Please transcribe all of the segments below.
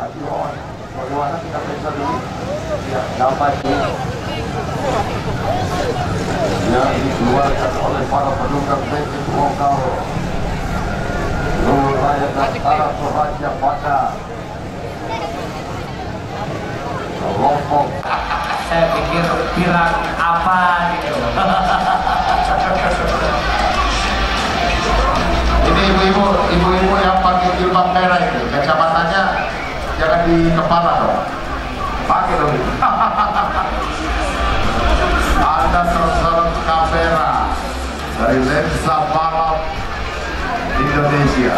Bagaimana kita periksa dulu? Ya, dapat yang dikeluarkan oleh para pendukung band lokal Luhur Rakyat dan Arab Raja pada kelompok. Saya pikir pirang apa gitu. Ini ibu-ibu yang pakai jilbab merah ini, kacamatanya jangan di kepala dong, pakai dong. Anda terserang kamera dari lensa balap Indonesia.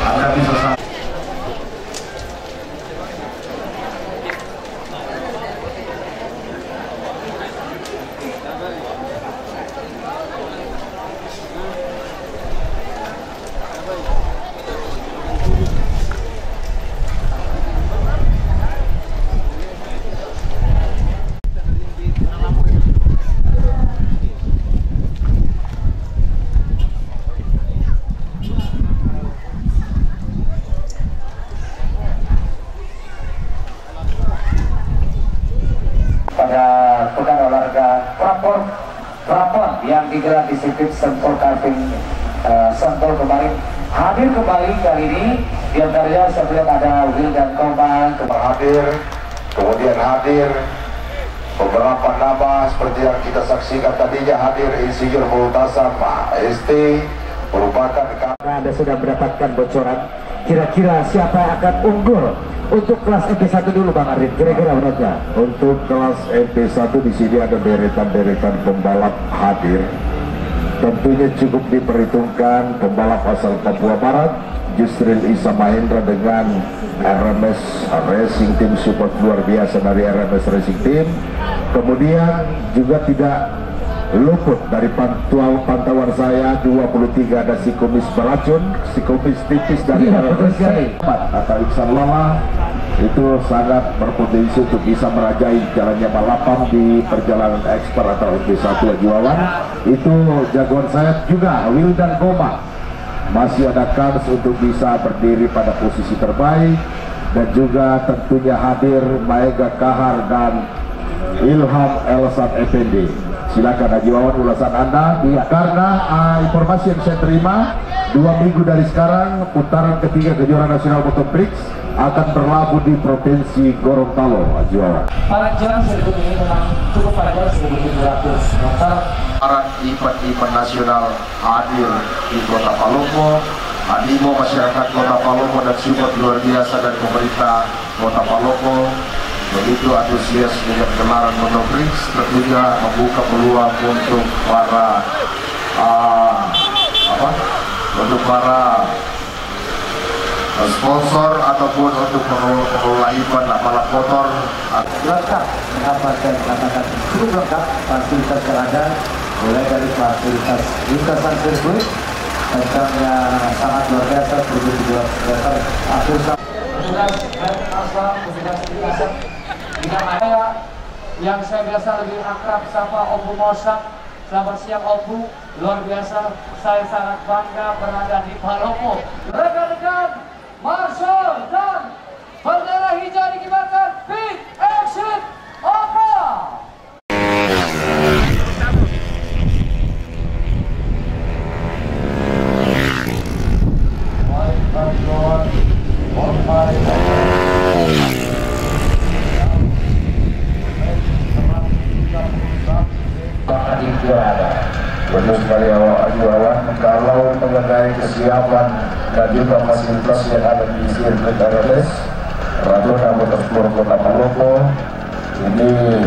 Anda bisa Prapon yang digelar di sirkuit Sentul Karting Sentul kemarin hadir kembali kali ini. Di antaranya sebelum ada Will dan Komang hadir, kemudian hadir beberapa nama seperti yang kita saksikan tadinya hadir Insinyur Multasam ST merupakan. Anda sudah mendapatkan bocoran kira-kira siapa yang akan unggul untuk kelas MP1 dulu Bang Arif, kira-kira berapa? Untuk kelas MP1 di sini ada deretan-deretan pembalap hadir. Tentunya cukup diperhitungkan pembalap asal Papua Barat, Yusril Isa Mahendra dengan RMS Racing Team, support luar biasa dari RMS Racing Team. Kemudian juga tidak luput dari pantauan saya 23 ada si kumis beracun, si kumis tipis dari RMS atau Iksan Lala. Itu sangat berpotensi untuk bisa merajai jalannya balapan di perjalanan ekspor atau MP1 Jualan. Itu jagoan saya juga, Will dan Goma. Masih ada kans untuk bisa berdiri pada posisi terbaik. Dan juga tentunya hadir Maega Kahar dan Ilham Elsan Effendi. Silakan Haji Wawan ulasan Anda. Ya, karena informasi yang saya terima 2 minggu dari sekarang putaran ketiga kejuaraan nasional Motoprix akan berlabuh di provinsi Gorontalo. Haji Wawan. Para jam sirkuit ini memang cukup panjang 1.700 meter. Para event-event nasional hadir di Kota Palopo. Animo masyarakat Kota Palopo dan support luar biasa dari pemerintah Kota Palopo. Begitu antusias dengan gelaran Motoprix, tentunya membuka peluang untuk para sponsor ataupun untuk pengelola event balap motor. lengkap mendapatkan katakan cukup lengkap fasilitas yang ada, mulai dari fasilitas lintasan sirkuit kencangnya sangat luar biasa 1.700 meter Petugas band asal, petugas lintasan bidang saya yang saya biasa lebih akrab sapa Obu Mosak. Selamat siang Obu, luar biasa, saya sangat bangga berada di Palopo. Rekan-rekan, marshal dan bendera hijau dikibarkan. Big action, Opa! Betul sekali Haji Wawan, kalau mengenai kesiapan dan juga fasilitas yang ada di sirkuit RMS Ragunan Motorsport Kota Palopo ini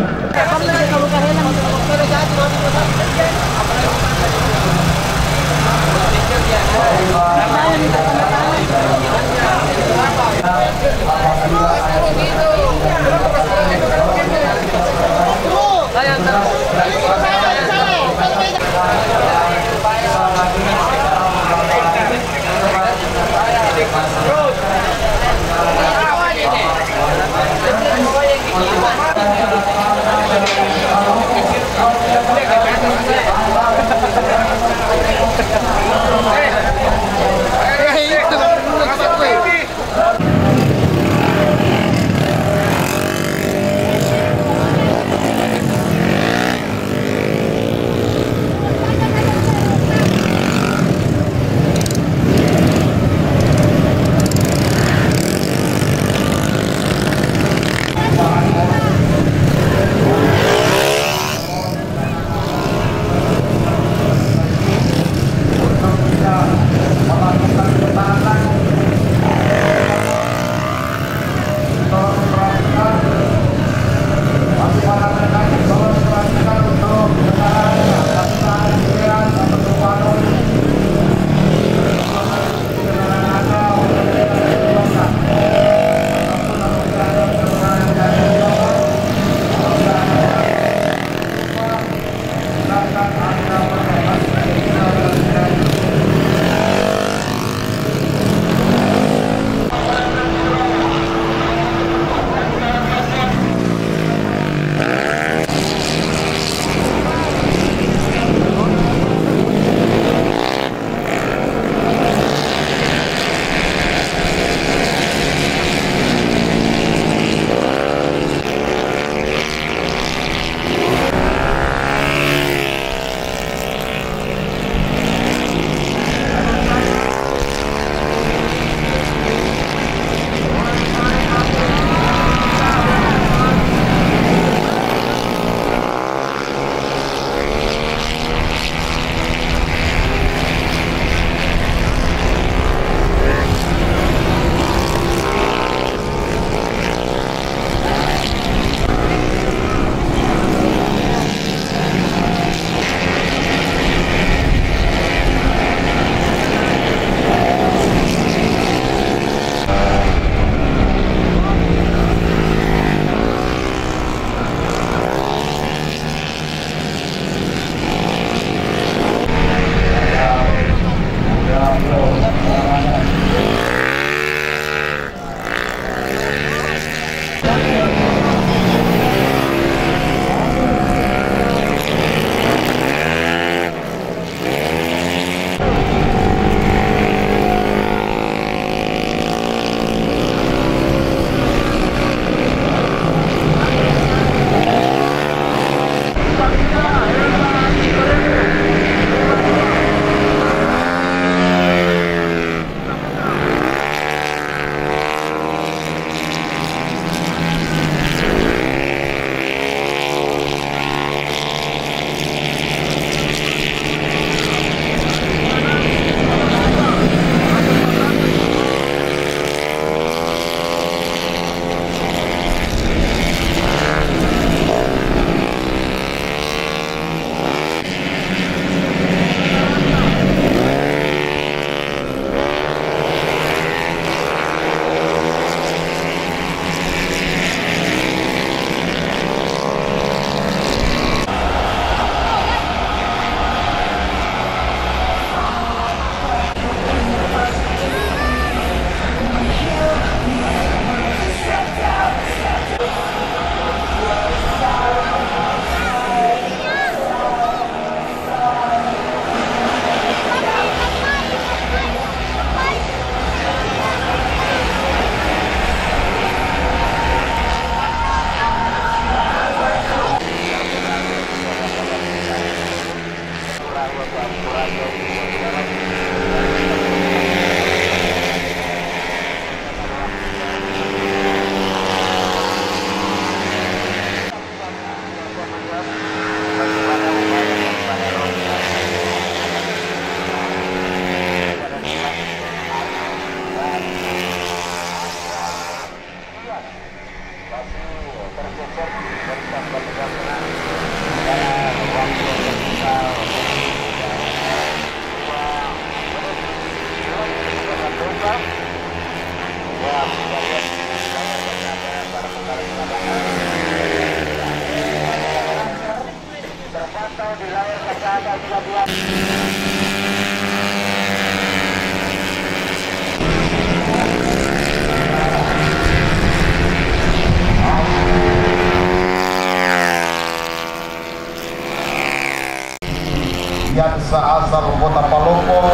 asal Kota Palopo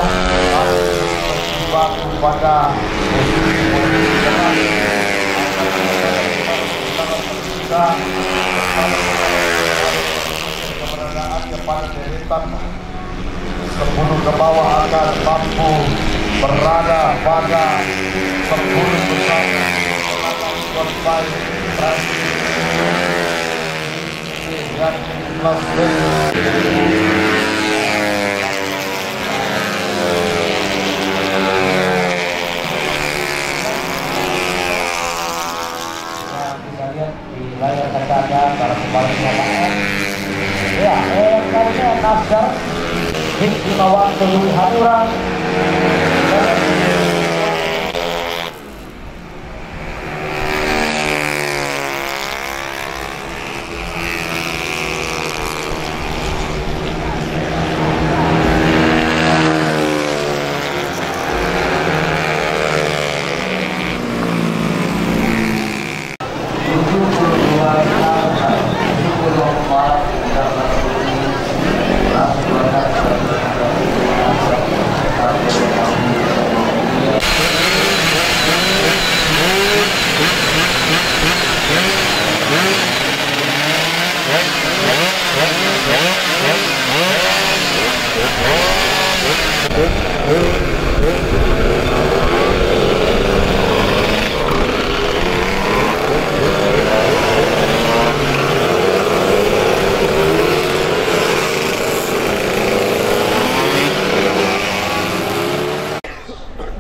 batu pada keberadaannya pada deretan 10 ke bawah akan mampu berada pada 10 besar sampai dan bisa lihat di layar kaca Anda para pembalap lapangan. Ya, yang kalinya Nasdar Hik Himawan Tului Hanura.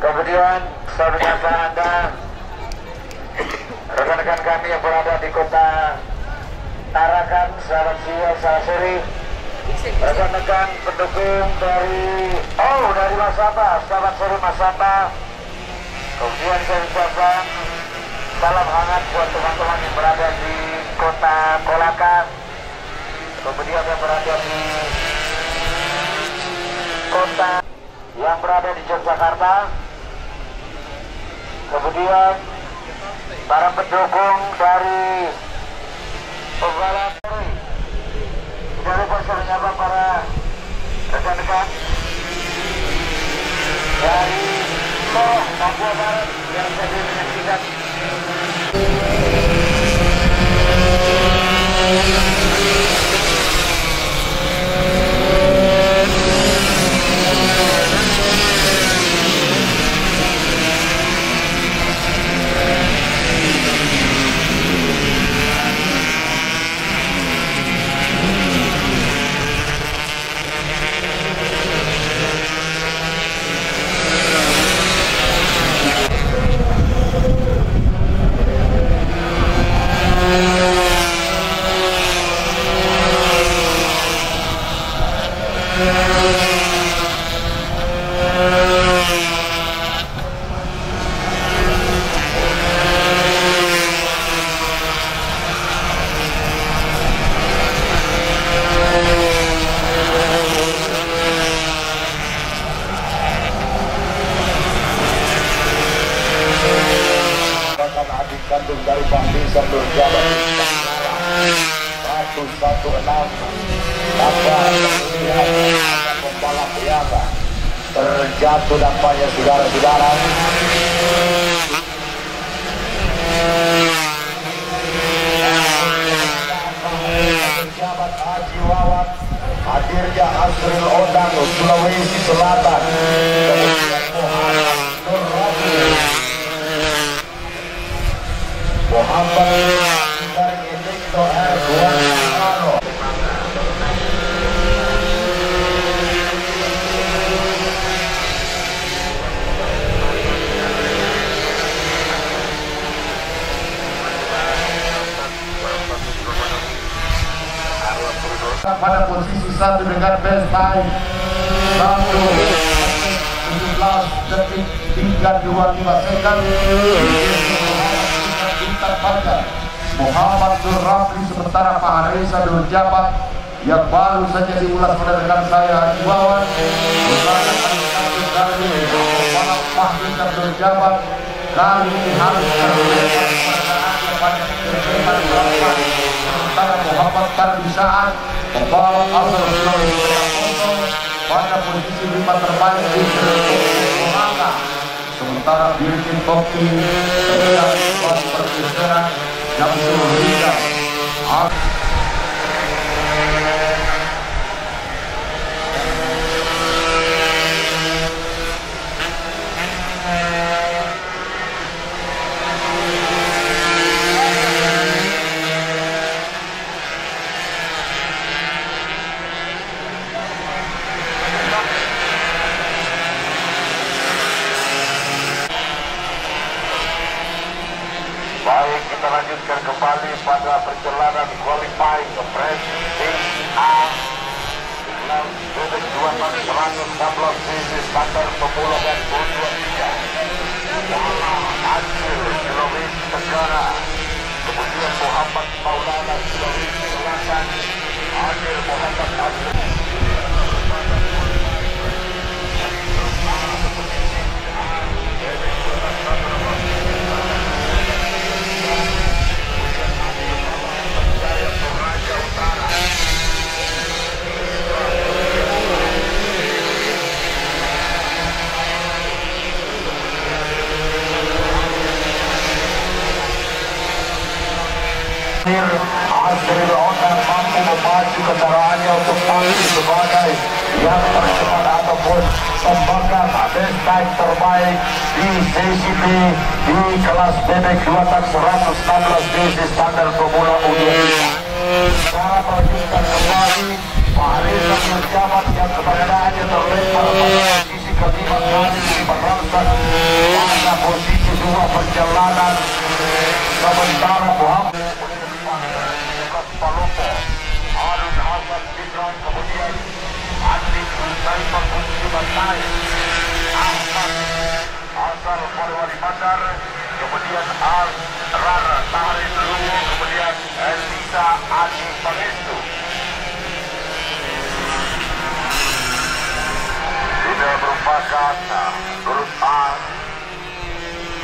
Kemudian saya menyapa Anda, rekan-rekan kami yang berada di kota Tarakan, selamat siang, selamat sore. Rekan-rekan pendukung dari Mas Sapa, selamat sore Mas Sapa. Kemudian saya ucapkan salam hangat buat teman-teman yang berada di kota Kolaka, kemudian yang berada di kota yang berada di Yogyakarta, kemudian para pendukung dari pembalap tidak lupa saya menyapa para rekan-rekan dari Papua Barat yang tadi menyaksikan. Adik kandung dari Bang Bisa berjabat 116 tanpa melihat pembalap biasa terjatuh dampaknya saudara-saudara. Berjabat Haji Wawan, hadirnya Asril Odang Sulawesi Selatan, kemudian Muhammad dari Indikto R2 pada posisi 1 dengan best time 1:17 detik 325 second. Muhammad Nur Rafli sementara Pak Reza Nur Jabat yang baru saja diulas oleh rekan saya Haji Wawan dari kepala Fahri dan Nur Jabat kali ini harus pada sementara Muhammad Tarbi Saat kepala asal Sulawesi pada posisi 5 terbaik di Semarang. Sementara Virgin Toki sedang pergeseran jam 10 Baik, kita lanjutkan kembali pada perjalanan qualifying race A bebek 216 cc standar pemula dan U23 Hasil Sulawesi Tenggara, kemudian Muhammad Maulana Sulawesi Selatan, Adil Muhammad Adil. Azril Onar mampu memacu kendaraannya untuk tampil sebagai yang tercepat ataupun pembakar best time terbaik di sesi B di kelas bebek 216 cc standar pemula U23. Secara melanjutkan kembali barisan berjabat yang keberadaannya terlempar pada posisi kelima kali di Barangsat pada posisi 2 perjalanan, sementara Muhammad Palopo, Harun Hasan Fitron, kemudian Andi Saiful Muslimatai, Ahmad Asal Polwari Bandar, kemudian Al-Rar Tahrin Luwu, kemudian Elisa Adi Pangestu. Ini merupakan grup A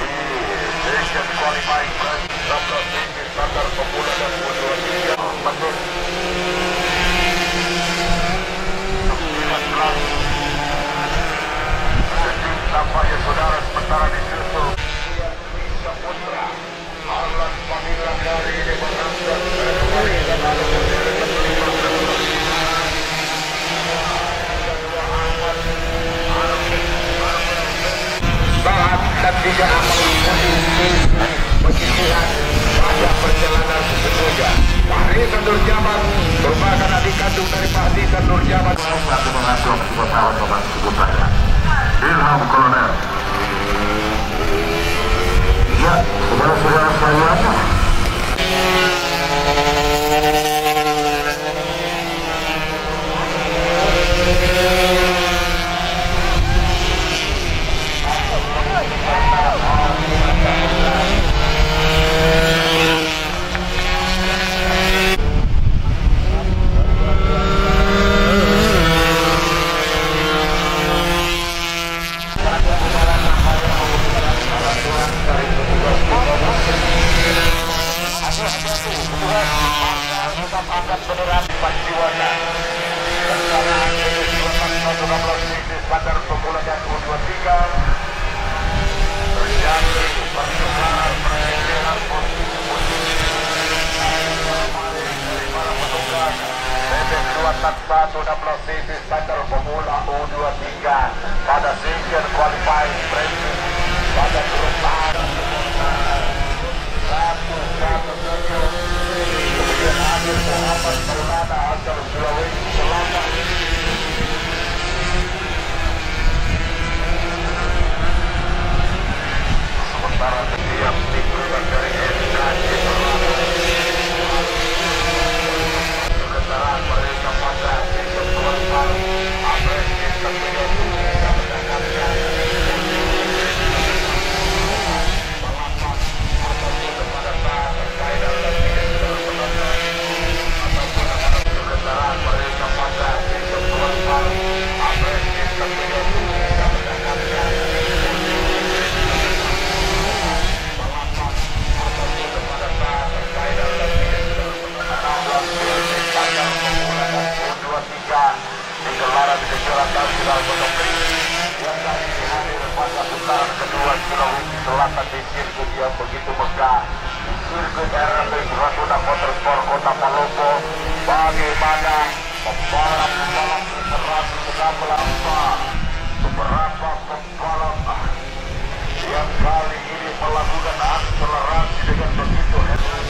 di session qualifying race 16 cc standar pemula dan U23 menit 19 detik tampaknya saudara, sementara disusul Saputra Alan Pamila kali ini menangkan saat dan tidak mengikuti penyisiran pada perjalanan sesungguhnya. Barisan Nurjaman merupakan adik kandung dari Pak Hasan Nurjaman. Satu mengatur pesawat Bapak Teguh Praja Ilham Kolonel. Ya, saudara-saudara sekalian, standar pemula dan U23 terjadi pertukaran pergeseran posisi dari para petugas bebek 216 cc standar pemula U23 pada session qualifying race pada grup A. Kemudian Adil Muhammad Maulana asal Sulawesi Selatan. Sementara setiap tikungan dari SKJ kekendaraan mereka pada sistem keluarkan agresif tentunya untuk bisa mendapatkan balapan ataupun kepada saat terkait dan tidak sudah menonton ataupun kekendaraan mereka pada sistem keluarkan agresif tentunya untuk bisa mendapatkan sirkuit yang begitu megah, sirkuit RP Ragunan Motorsport Kota Palopo. Bagaimana pembalap-pembalap veteran sedang melakukan beberapa pembalap yang kali ini melakukan akselerasi dengan begitu hebat.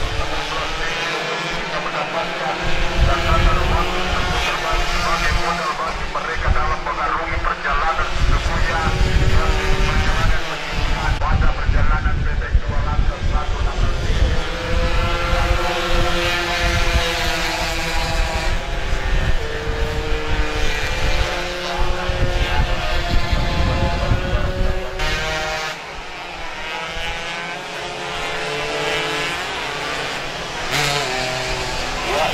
Kita mendapatkan catatan waktu terbaik sebagai modal bagi mereka dalam mengarungi perjalanan sesungguhnya yang perjalanan pendidikan pada perjalanan bebek 216.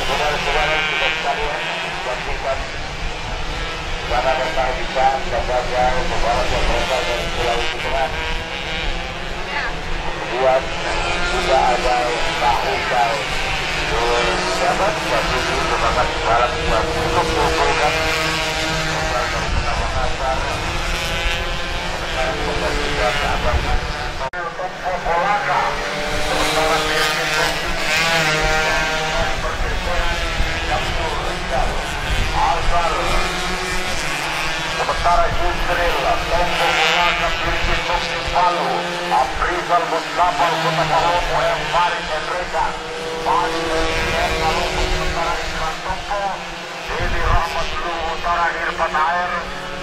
Saudara-saudara sudah sekalian, saksikan karena besar bisa sebagai pembalap yang berasal dari Sulawesi Tengah. Kemudian juga ada Tahukal Sahabat satu ini merupakan pembalap yang cukup mengumpulkan berasal dari Kota Makassar. Sekarang pembalap Abang Polaka sementara sementara Yusril Tombo mengangkat Birgit Mukti Palu, Aprizal Mustafa Kota Palopo, Farid Endreka Farid Palopo, sementara Irfan Tombo, Deli Rahmat Luhu Utara Irfan Air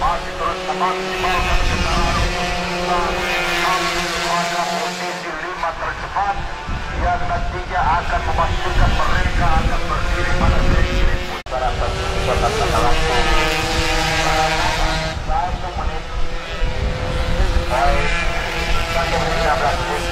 masih terus memaksimalkan kendaraan pada posisi 5 tercepat yang nantinya akan memastikan mereka akan berdiri pada sesi masyarakat kota lampu 1 menit baik 1 menit 15 menit.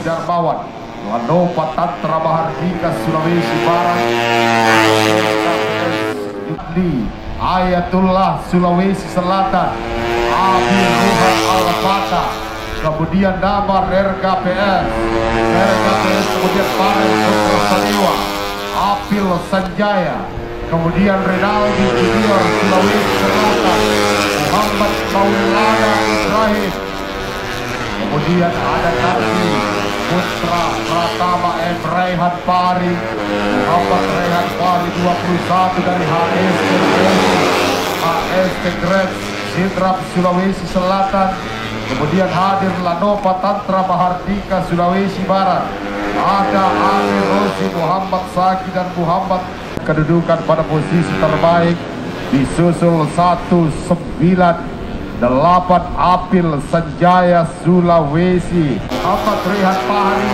Darmawan, Lanopa Tantra Mahardika Sulawesi Barat, Yudli Ayatullah Sulawesi Selatan, Abi Ruhan Al-Fatah, kemudian nama RKPS kemudian Parel Sokro Saliwa, Apil Sanjaya, kemudian Renaldi Junior Sulawesi Selatan, Muhammad Maulana Ibrahim, kemudian ada Karti Putra Pratama M. Rehan Pari, Muhammad Rehan Pari 21 dari HST Grab Sidrap Sulawesi Selatan. Kemudian hadir Lanopa Tantra Mahardika Sulawesi Barat, ada Amir Rosi, Muhammad Saki dan Muhammad. Kedudukan pada posisi terbaik disusul 19 8 April Sanjaya Sulawesi, Ahmad Rehan Pahari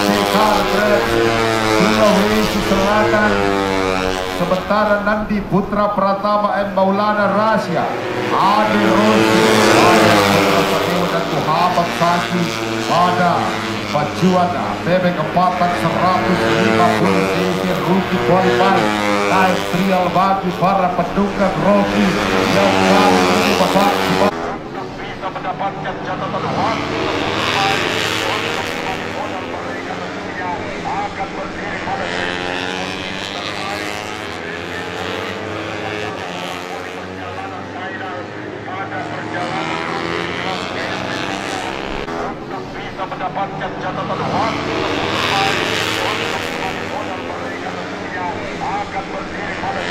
SPK Sulawesi Selatan. Sementara Nandi Putra Pratama M. Maulana Rasya, Ade Rosi dan Muhammad Saki pada pacuan bebek kepatan 150 cc rookie qualifier naik trial bagi para pendukung Rocky yang kali ini babak bisa mendapatkan catatan waktu akan berdiri pada mendapatkan catatan waktu akan berdiri pada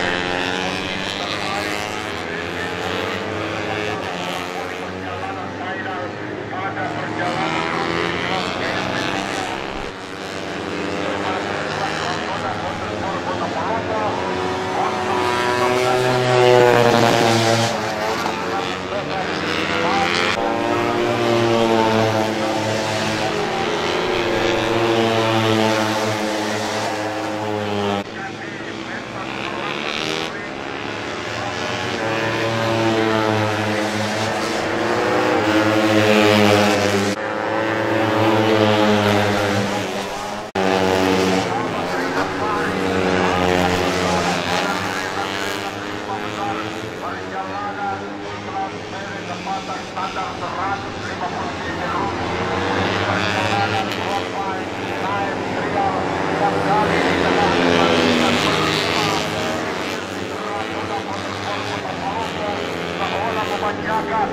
memanjakan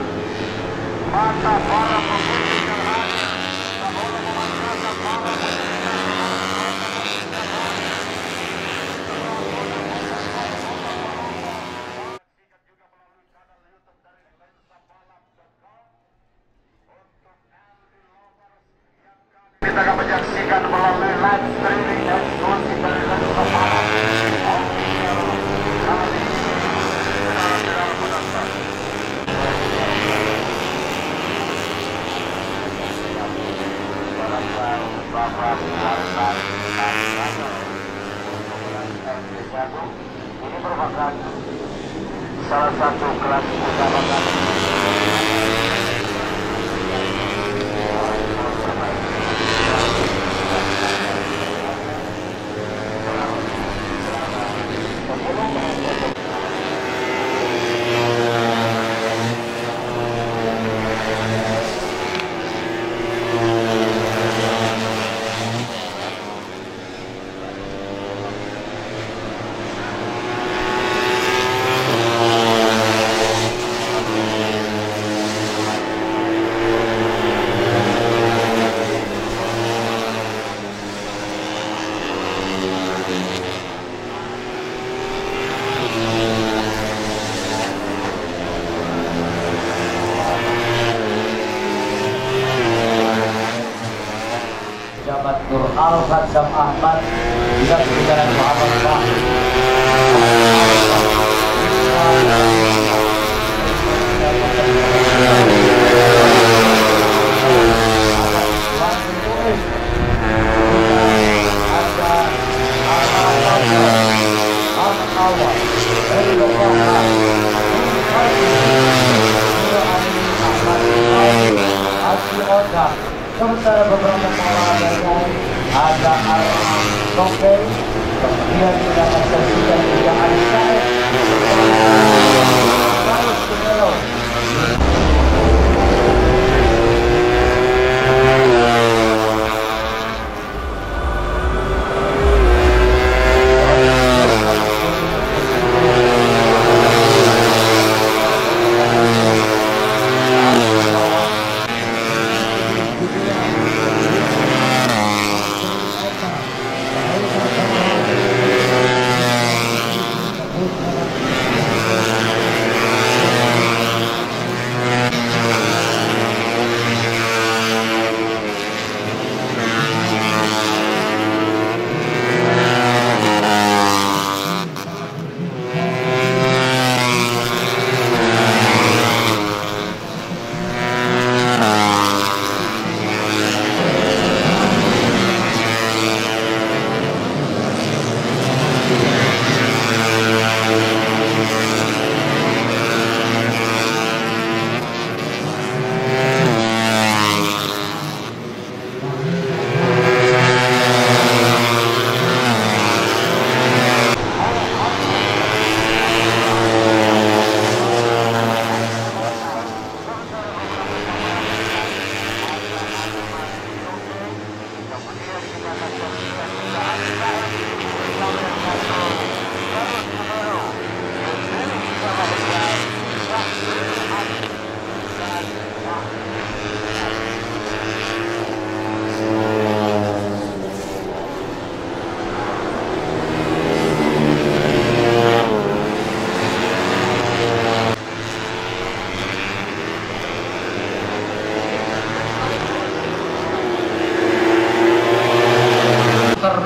mata para pemimpin yang hadir, seolah memanjakan para kita akan menyaksikan melalui live streaming eksklusif dari Lensa Balap. Ini merupakan salah satu kelas utama Nur Al-Fadzam Ahmad juga berbicara Muhammad Fahri. Sementara beberapa pengalaman yang lain ada Al-Tokei, kemudian kita akan saksikan juga Al-Said, Carlos Pinelo.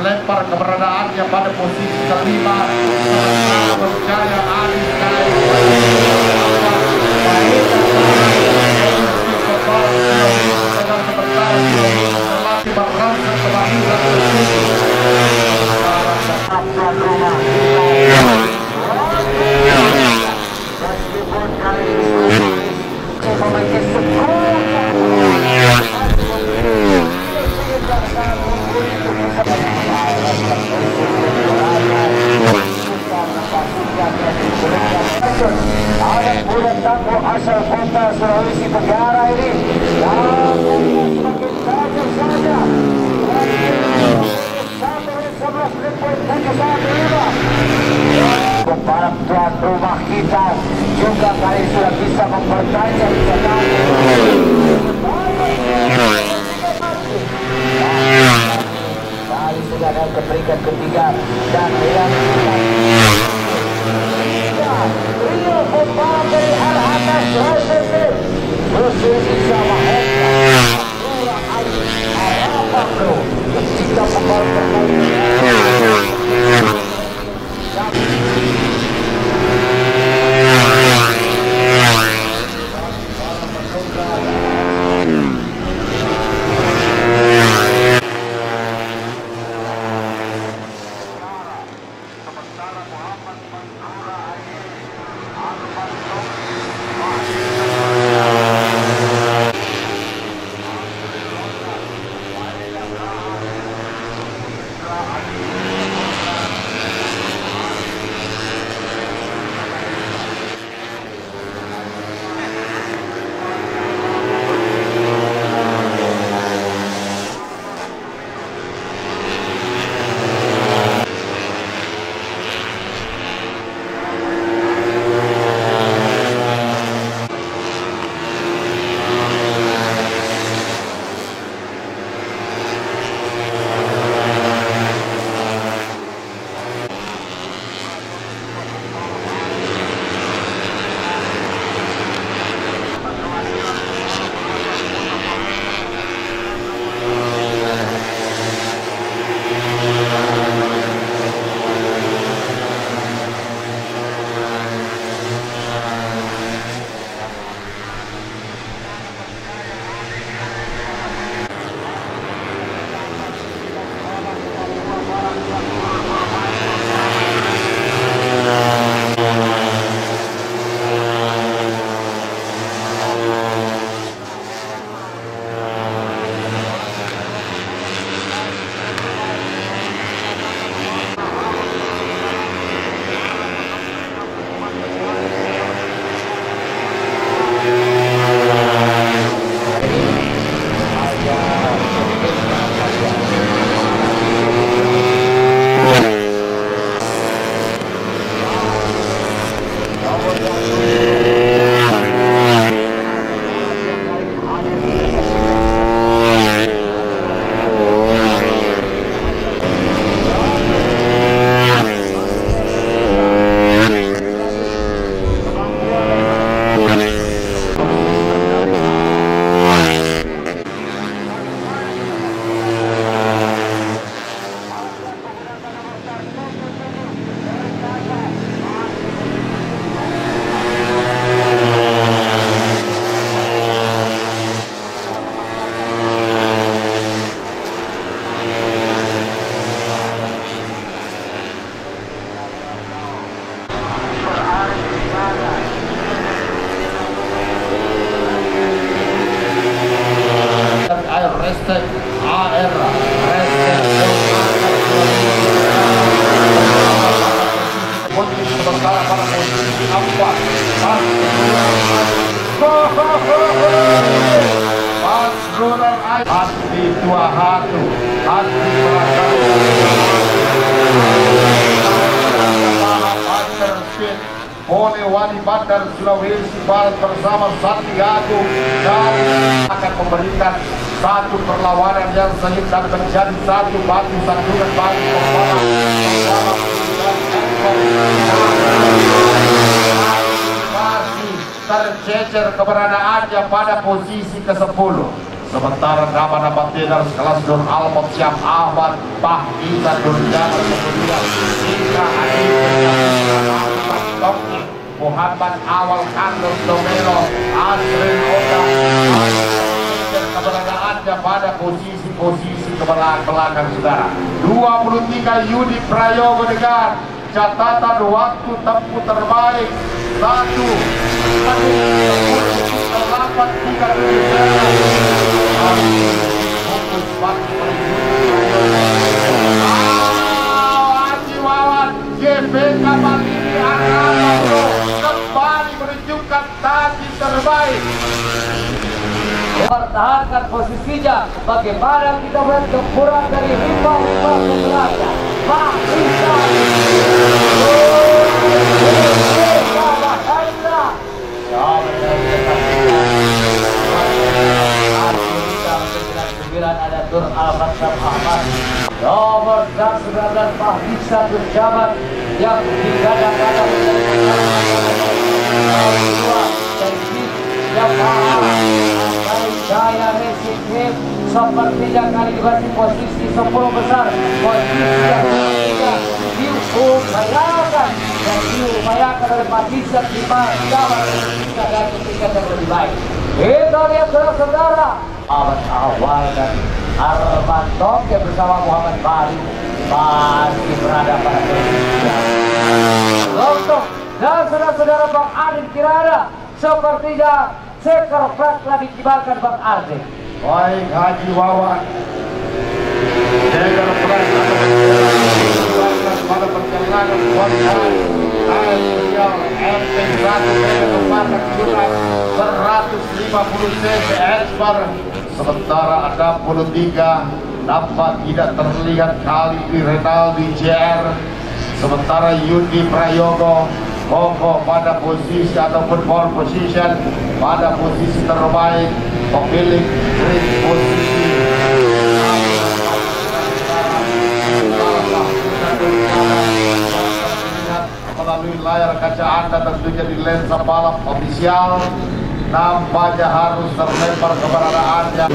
melempar keberadaannya pada posisi kelima, berjaya Adis naik ada bulan tangguh asal kota Sulawesi Tenggara ini yang semakin tajam saja. Para tuan rumah kita juga kali sudah bisa mempertajam kali sudah naik ke peringkat ketiga dan yang Rio pembalap dari arah atas Rosesi Rosesi sama Hekla Nura Ayu apa bro ketika pembalap satu. Hati Prakarsa oleh Wali Bandar Sulawesi Barat bersama Santiago dan akan memberikan satu perlawanan yang sengit dan menjadi satu batu sandungan bagi pembalap masih tercecer keberadaannya pada posisi ke-10. Sementara nama-nama tenar kelas Nur Almond Syam Ahmad Bahisa Nurjana kemudian Ika Adi Muhammad Awal Carlos Domero Asrin Oda keberadaannya pada posisi belakang saudara. 23 Yudi Prayogo dengan catatan waktu tempuh terbaik 1:8.33 GPK Bali kembali menunjukkan tadi terbaik. Pertahankan posisinya. Bagaimana kita melihat gempuran dari rival sebelahnya. Pak Isa. Ada Tur Ahmad Ahmad. Nomor 19 Pak Isa Turjaman yang digadang-gadang Jaya Racing Team sepertinya kali juga di posisi 10 besar. Posisi yang ketiga diupayakan dan diupayakan oleh Pak Isa di Jawa dan ketiga yang lebih baik. Kita lihat saudara Ahmad Awal dan Arman Tongke bersama Muhammad Bali masih berada pada posisi Lontong dan saudara-saudara Bang Adin Kirana sepertinya sekor plat telah dikibarkan Bang Adin. Baik Haji Wawan sekor plat pada perjalanan kualitas beliau MP1 kecepatan kurang 150 cc ekspor. Sementara ada 23 nampak tidak terlihat kali di Renaldi JR. Sementara Yudi Prayogo kokoh pada posisi ataupun pole position pada posisi terbaik, pemilik grid posisi melalui layar kaca Anda tentunya di lensa balap ofisial nampaknya harus terlempar keberadaannya.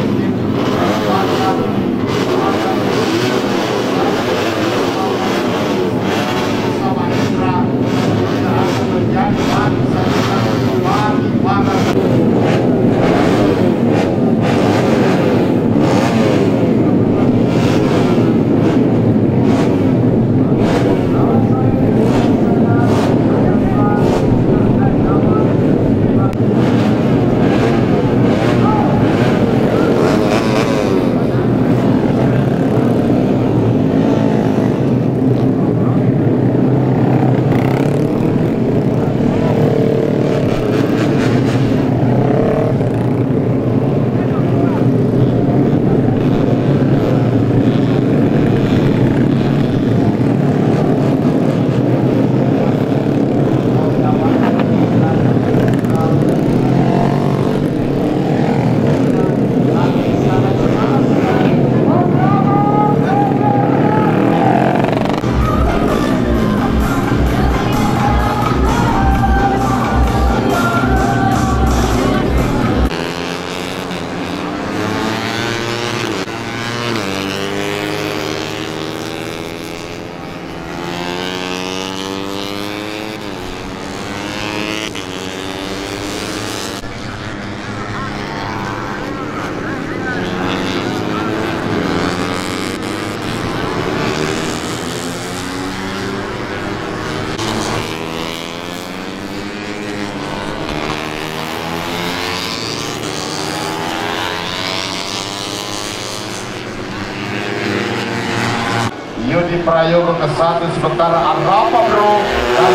Yudi Prayogo ke-1 sementara Arapa Bro dan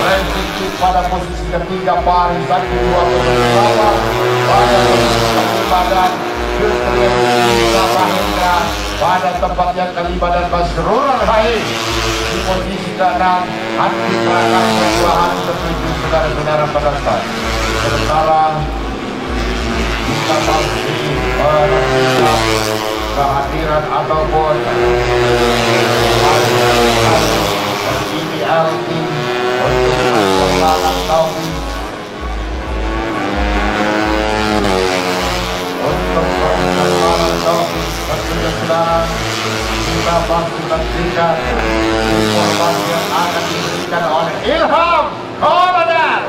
Racing pada posisi ketiga Paris 1-2 bersama pada posisi badan pada tempat yang kelima dan Basrul Al-Haid di posisi ke-6 hati belakang perjuangan tertuju saudara-saudara pada saat sementara kita pasti menentukan kehadiran ataupun ini LT untuk pengenalan Taufik untuk pengenalan Taufik tentunya saudara kita pasti menentukan informasi yang akan diberikan oleh Ilham Komandan.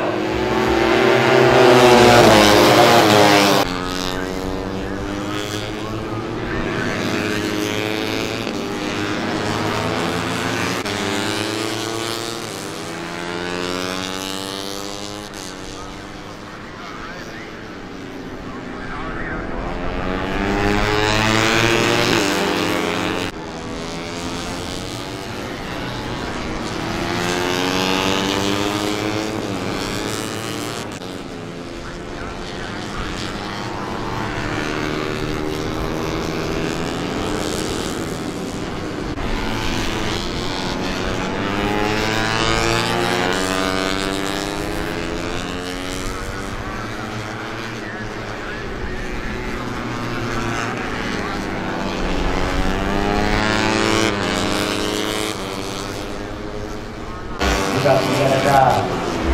Ada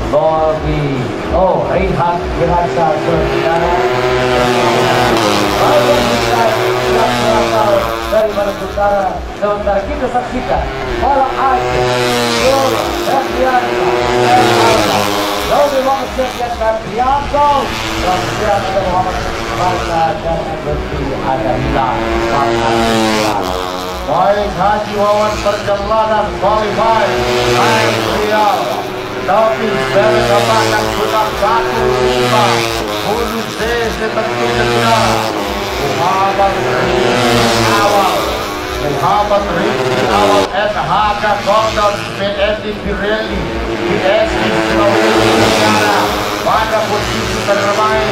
Bobby, Rehan Gerasa saudara dari Barat Utara. Sementara kita saksikan para Aceh, dan Bianca, Lalu Muhammad Syekian dan Bianca, kemudian ada Muhammad Bangsa dan Berti ada Hilang. Baik, Haji Wawan perjalanan qualify naik Riau tapi dari kebanyakan sudah 1-5 Hulu DC tentunya sudah Muhammad Rizki Awal NHK Gordon BND Pirelli PSI Sulawesi Tenggara pada posisi terbaik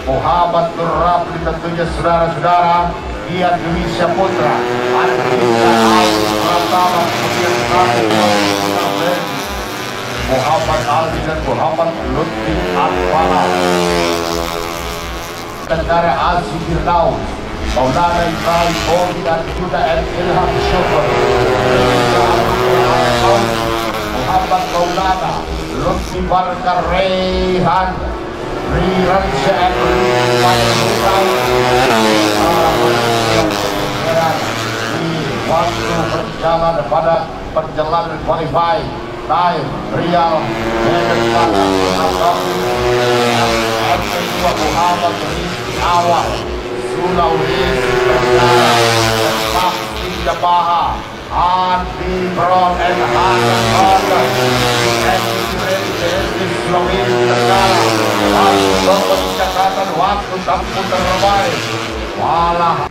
Muhammad Nurrabli tentunya saudara-saudara Ian Indonesia Putra Andrika Aldi Pratama kemudian Muhammad Aldi dan Muhammad Lutfi Atfala Tentara Aziz Firdaus Maulana Ibrahim Bobi dan juga Ilham Syukur Muhammad Maulana Lutfi Barkar Rehan Riran Syed waktu berjalan pada perjalanan qualify Taif, Riau, Muhammad Rizki Awal Sulawesi Tenggara Pasti Jabaha Andi Bron and Hasan Order Sulawesi Tenggara waktu pencatatan waktu tempuh terbaik walah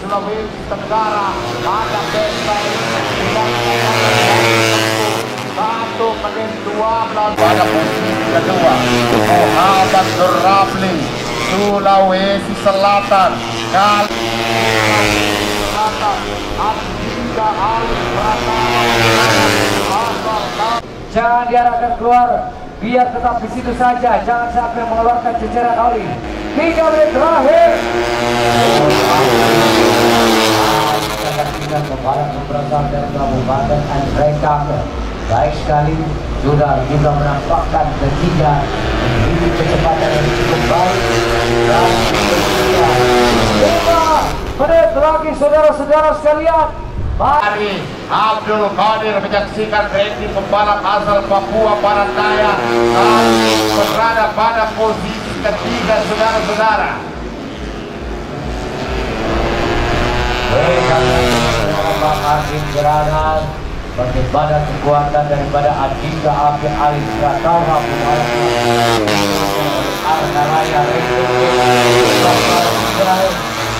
Sulawesi Tenggara ada pesta 1 menit 12 pada posisi kedua Muhammad Nur Ramli Sulawesi Selatan kali jangan diarahkan keluar, biar tetap di situ saja, jangan sampai mengeluarkan ceceran oli. 3 menit terakhir. Kita pembalap berasal dari Kabupaten Andreka, baik sekali sudah juga menampakkan ketiga ini kecepatan yang cukup baik dan 5 menit lagi saudara-saudara sekalian. Hari Abdul Qadir menyaksikan ranking pembalap asal Papua Barat Daya berada pada posisi ketiga saudara-saudara. Makin geranan bagaimana kekuatan daripada Adhika Api Alis Pratama pembalap Arna Raya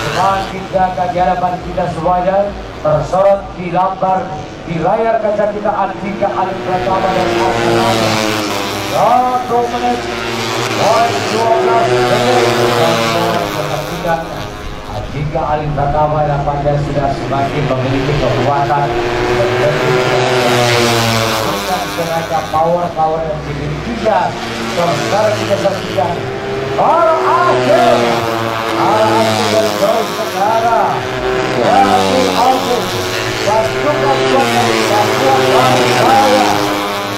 semakin jaga di hadapan kita semuanya, tersorot di lambar di layar kaca kita Adhika Alis Pratama dan Arna Raya. 1 menit 12 menit. Jika Alis Pratama yang pada sudah semakin memiliki kekuatan dengan power yang dimilikinya, sekarang kita saksikan arah akhir dari Joyce Negara dari August pasukan Papua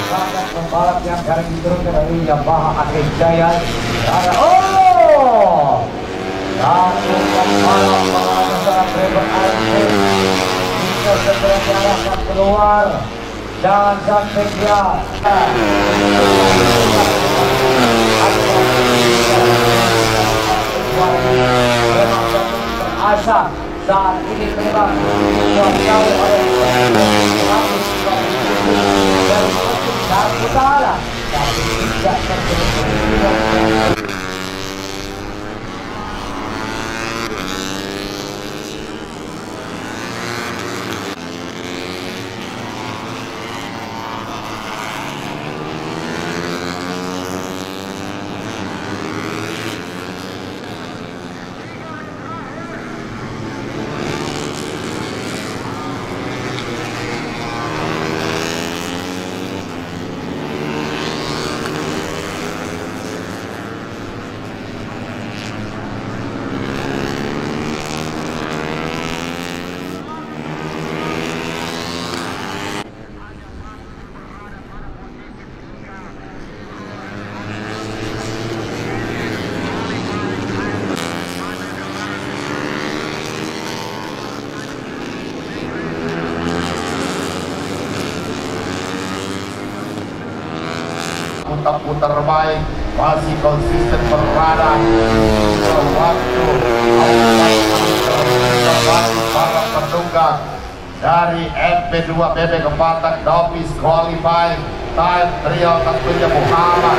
sangat pembalap yang sekarang diturunkan dari Yamaha Akhir Jaya. Satu pembalap sangat berbahaya, bisa segera diarahkan keluar, jangan sampai dia asa saat ini memang jauh oleh dan utara, tapi tidak terjadi. Putar terbaik masih konsisten berada waktu para penunggang dari MP2 BB Kepatak Dopis Qualify time trio tentunya Muhammad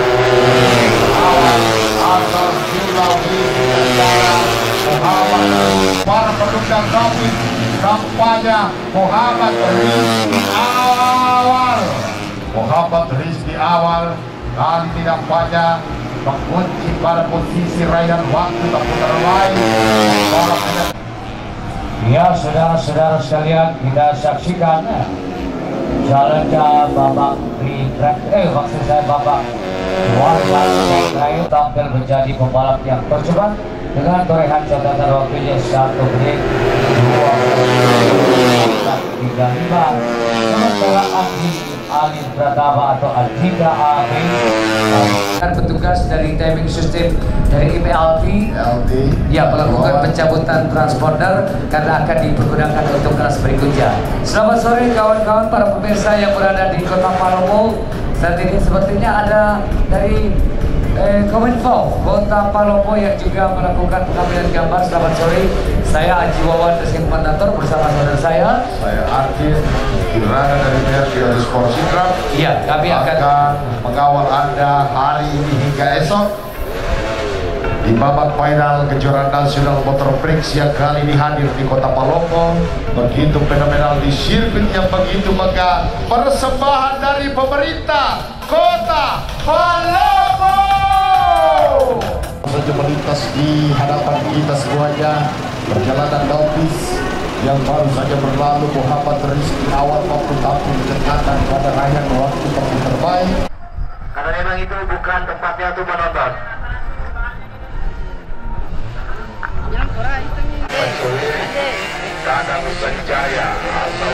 asal Sulawesi Tenggara Muhammad para penunggang Dopis kampanye Muhammad Rizki awal kali tidak banyak mengunci pada posisi raihan waktu tak putar lain. Ya saudara-saudara sekalian, kita saksikan jalannya babak maksud saya babak warga terakhir tampil menjadi pembalap yang tercepat dengan torehan catatan waktunya 1 menit 2:35. Sementara Alis Pratama atau Adhika Api petugas dari timing system dari IPLT ya melakukan pencabutan transponder karena akan dipergunakan untuk kelas berikutnya. Selamat sore kawan-kawan para pemirsa yang berada di Kota Palopo. Saat ini sepertinya ada dari Kominfo Kota Palopo yang juga melakukan pengambilan gambar. Selamat sore, saya Haji Wawan Desin Komandator bersama saudara saya Arjin Kirana dari PRG Sport Sidrap. Iya, kami akan mengawal Anda hari ini hingga esok di di babak final kejuaraan nasional motor BRIX yang kali ini hadir di kota Palopo. Begitu fenomenal di sirkuit yang begitu megah, persembahan dari pemerintah kota Palopo saja melintas di hadapan kita semuanya. Perjalanan Daupis yang baru saja berlalu, Muhammad Rizky awal waktu tampil dikatakan pada rayaan waktu terbaik, karena memang itu bukan tempatnya untuk menonton. Kadang Senjaya asal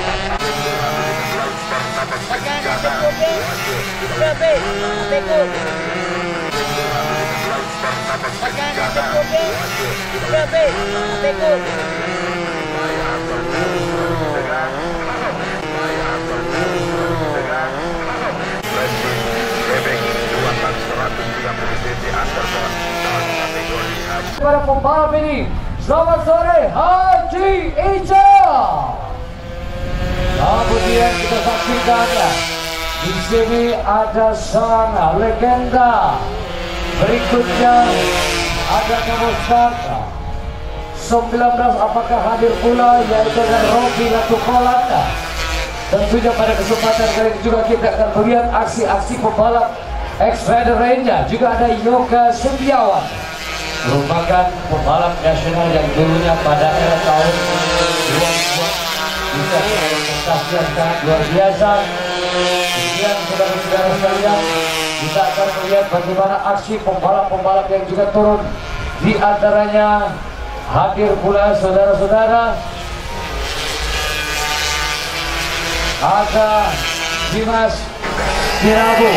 para pembalap ini, selamat sore Haji Ica. Kemudian kita saksikan di sini ada sang legenda. Berikutnya ada nomor 19, apakah hadir pula, yaitu dengan Robi Latukolanda. Tentunya pada kesempatan kali ini juga kita akan melihat aksi-aksi pembalap X-Rider lainnya. Juga ada Yoga Setiawan, merupakan pembalap nasional yang dulunya pada era tahun 2000 bisa prestasi yang sangat luar biasa. Kemudian saudara-saudara sekalian, kita akan melihat bagaimana aksi pembalap-pembalap yang juga turun. Di antaranya hadir pula saudara-saudara ada Dimas Kirabu.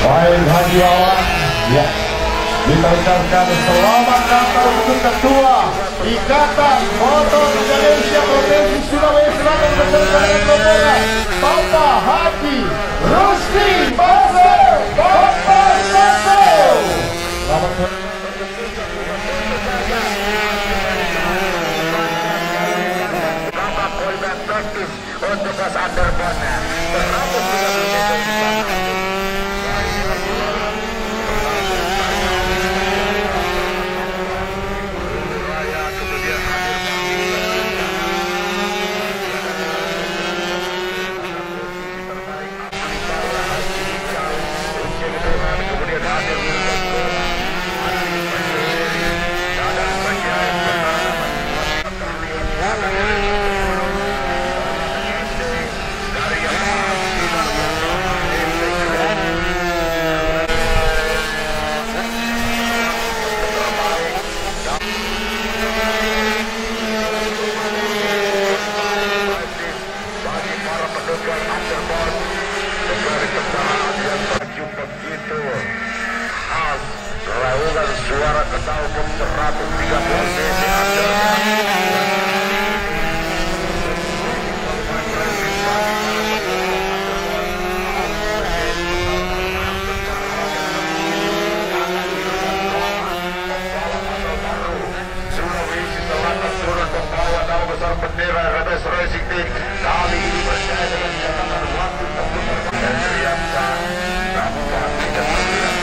baik Haji Wawan, ya, kita ucapkan selamat datang untuk Ketua Ikatan Motor Indonesia Provinsi Sulawesi Selatan beserta rombongan Bapak Haji Rusdi Basel Kompasato. Selamat untuk Mas Underbona 130 suara ketua umum 130 cc Sulawesi Selatan turun membawa nama besar bendera Rebes Racing Team. Kali ini berjaya dengan catatan waktu terbaik dan Riamsa tanpa tidak terlihat.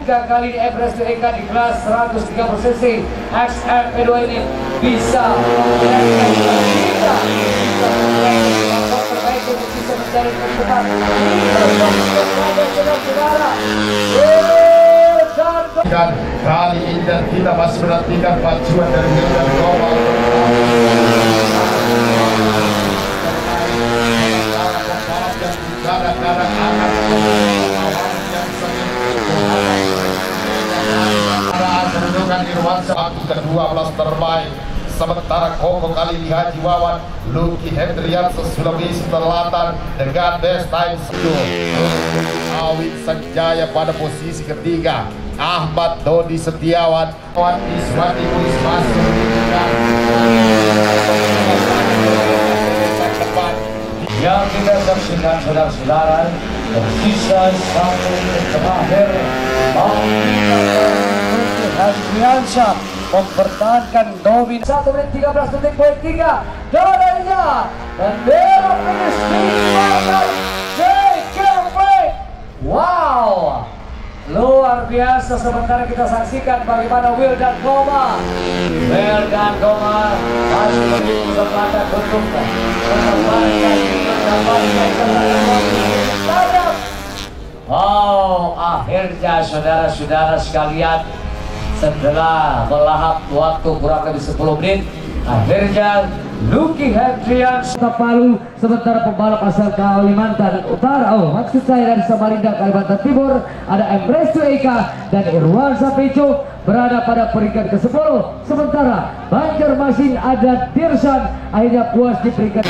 Tiga kali di Everest DK di kelas 130 cc XRP2 ini bisa terbaik untuk bisa mencari kemenangan. Dan kali ini dan kita masih menantikan pacuan dari Wildan Global. Kadang-kadang anak kedudukan Irwansyah waktu ke-12 terbaik. Sementara Koko kali ini Haji Wawan, Luki Hendriansa Sulawesi Selatan dengan best time 10. Awin Sanjaya pada posisi ketiga. Ahmad Dodi Setiawan, Wan Iswati Kulis masuk saksikan saudara-saudara, tersisa satu terakhir. Hasriansyah mempertahankan dominasi 1 menit 13 detik poin 3 dadanya dan belok finish dimanfaatkan JKP. Wow, luar biasa. Sementara kita saksikan bagaimana Wildan Goma masih memiliki kesempatan untuk mendapatkan. Oh, akhirnya saudara-saudara sekalian, setelah melahap waktu kurang lebih 10 menit, akhirnya Lucky Hendrian Palu, sementara pembalap asal Kalimantan Utara, maksud saya dari Samarinda, Kalimantan Timur, ada Emresto Eka dan Irwan Sapeco berada pada peringkat ke-10. Sementara Banjarmasin ada Dirsan akhirnya puas di peringkat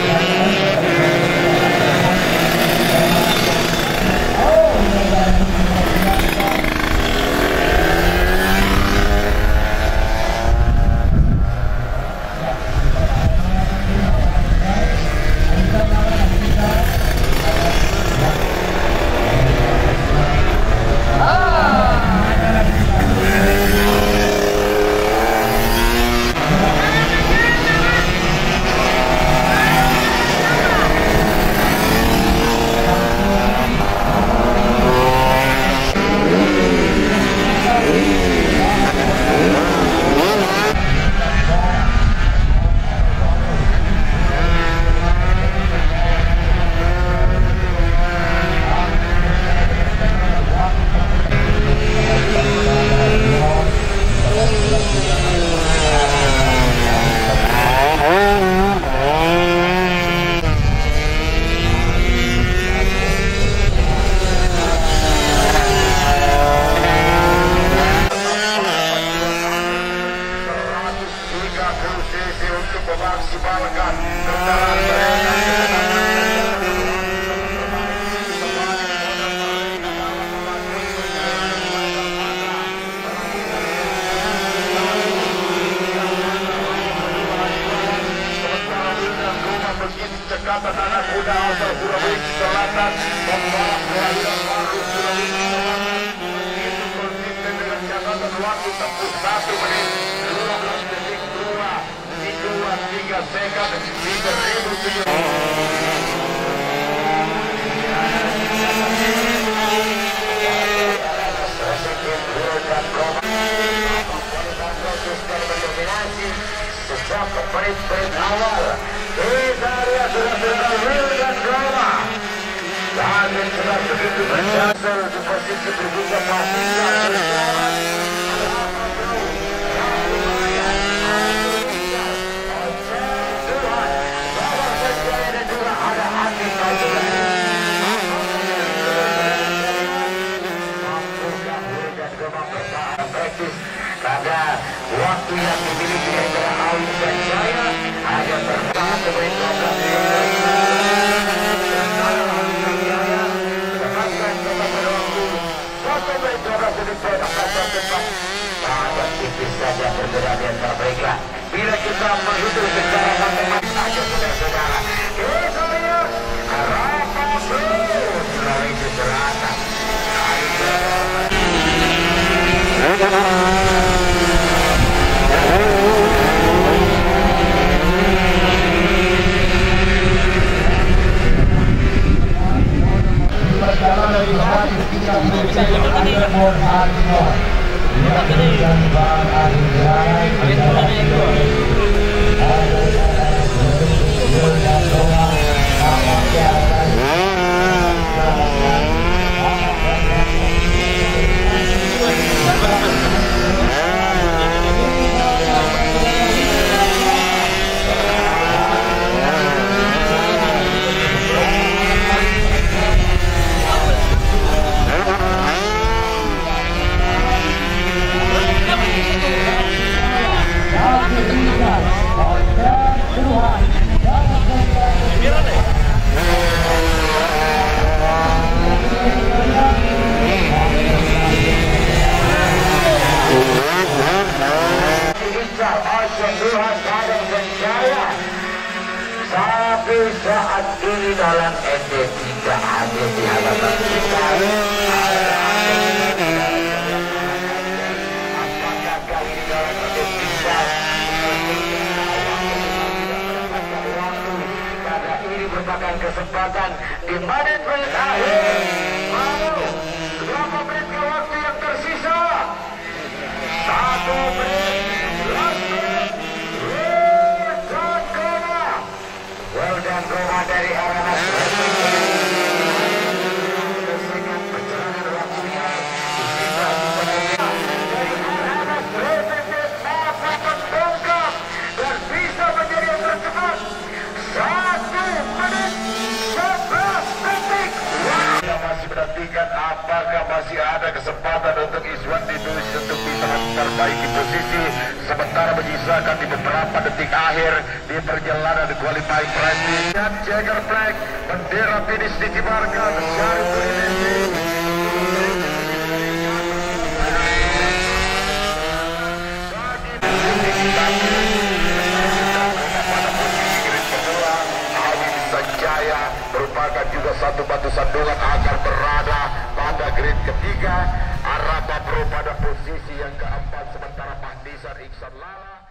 Jakarta Anak Muda asal Sulawesi Selatan, pembalap kelahiran Palu Sulawesi Selatan, itu konsisten dengan catatan waktu tempuh 1 menit 12 detik 2 second 3.000 sejak menit awal. Area sudah Wildan Goma dan sudah begitu berjasa di posisi berbuka pastikan juga ada hati karena waktu yang dimiliki antara Awi dan Jaya hanya bertahan sebagai 12 tipis saja perbedaan di antara mereka. Bila kita menghitung secara matematis saja saudara-saudara, Sulawesi Selatan. Tuhan Padang dan Jaya. Tetapi saat ini dalam ND tidak ada di hadapan kita. Apakah kali ini dalam ND bisa? Karena ini merupakan kesempatan di menit-menit akhir. Berapa menit waktu yang tersisa? 1 menit. Dan gol dari Harana dan bisa menjadi yang tercepat 1 menit 11 detik. Kita masih menantikan apakah masih ada kesempatan untuk Iswandi Nulis untuk bisa memperbaiki posisi sementara menyisakan di beberapa detik akhir di perjalanan di qualifying practice. Dan Jagger flag, bendera finish dikibarkan dari Indonesia. Sanjaya merupakan juga satu batu sandungan agar berada pada grid ketiga. Araba Pro pada posisi yang keempat sementara Mahdisan Iksan Lala